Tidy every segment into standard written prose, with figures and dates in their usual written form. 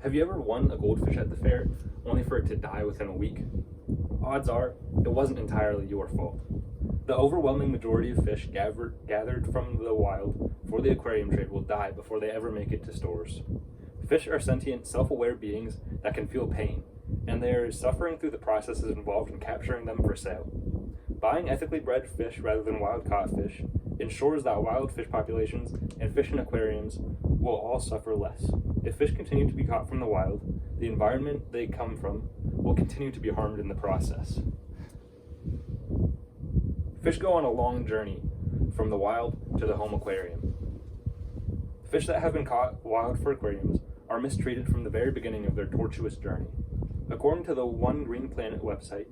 Have you ever won a goldfish at the fair only for it to die within a week? Odds are, it wasn't entirely your fault. The overwhelming majority of fish gathered from the wild for the aquarium trade will die before they ever make it to stores. Fish are sentient, self-aware beings that can feel pain, and they are suffering through the processes involved in capturing them for sale. Buying ethically bred fish rather than wild-caught fish ensures that wild fish populations and fish in aquariums will all suffer less. If fish continue to be caught from the wild, the environment they come from will continue to be harmed in the process. Fish go on a long journey from the wild to the home aquarium. Fish that have been caught wild for aquariums are mistreated from the very beginning of their tortuous journey. According to the One Green Planet website,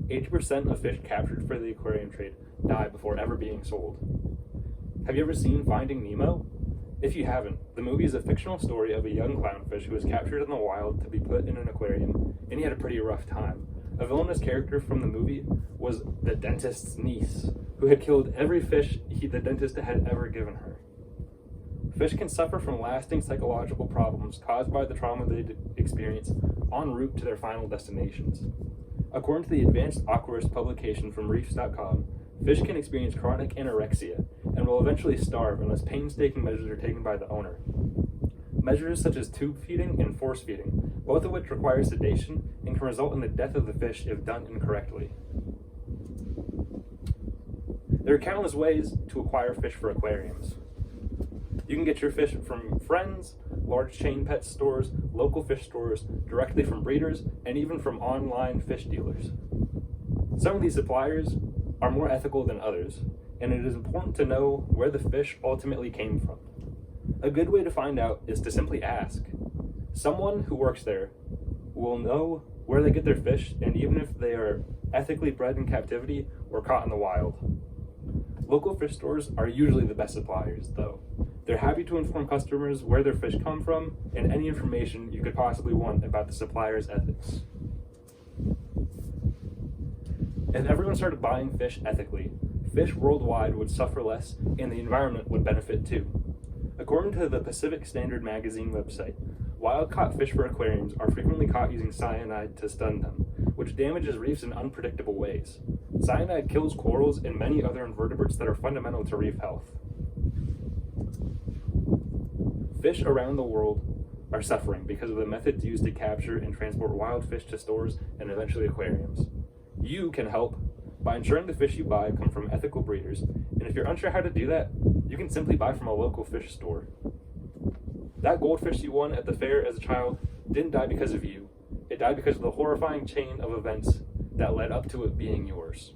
80% of fish captured for the aquarium trade die before ever being sold. Have you ever seen Finding Nemo? If you haven't, the movie is a fictional story of a young clownfish who was captured in the wild to be put in an aquarium, and he had a pretty rough time. A villainous character from the movie was the dentist's niece, who had killed every fish the dentist had ever given her. Fish can suffer from lasting psychological problems caused by the trauma they experience en route to their final destinations. According to the Advanced Aquarist publication from Reefs.com, fish can experience chronic anorexia and will eventually starve unless painstaking measures are taken by the owner. Measures such as tube feeding and force feeding, both of which require sedation and can result in the death of the fish if done incorrectly. There are countless ways to acquire fish for aquariums. You can get your fish from friends, large chain pet stores, local fish stores, directly from breeders, and even from online fish dealers. Some of these suppliers are more ethical than others, and it is important to know where the fish ultimately came from. A good way to find out is to simply ask. Someone who works there will know where they get their fish, and even if they are ethically bred in captivity or caught in the wild. Local fish stores are usually the best suppliers, though. They're happy to inform customers where their fish come from and any information you could possibly want about the supplier's ethics. If everyone started buying fish ethically, fish worldwide would suffer less and the environment would benefit too. According to the Pacific Standard Magazine website, wild-caught fish for aquariums are frequently caught using cyanide to stun them, which damages reefs in unpredictable ways. Cyanide kills corals and many other invertebrates that are fundamental to reef health. Fish around the world are suffering because of the methods used to capture and transport wild fish to stores and eventually aquariums. You can help by ensuring the fish you buy come from ethical breeders, and if you're unsure how to do that, you can simply buy from a local fish store. That goldfish you won at the fair as a child didn't die because of you. It died because of the horrifying chain of events that led up to it being yours.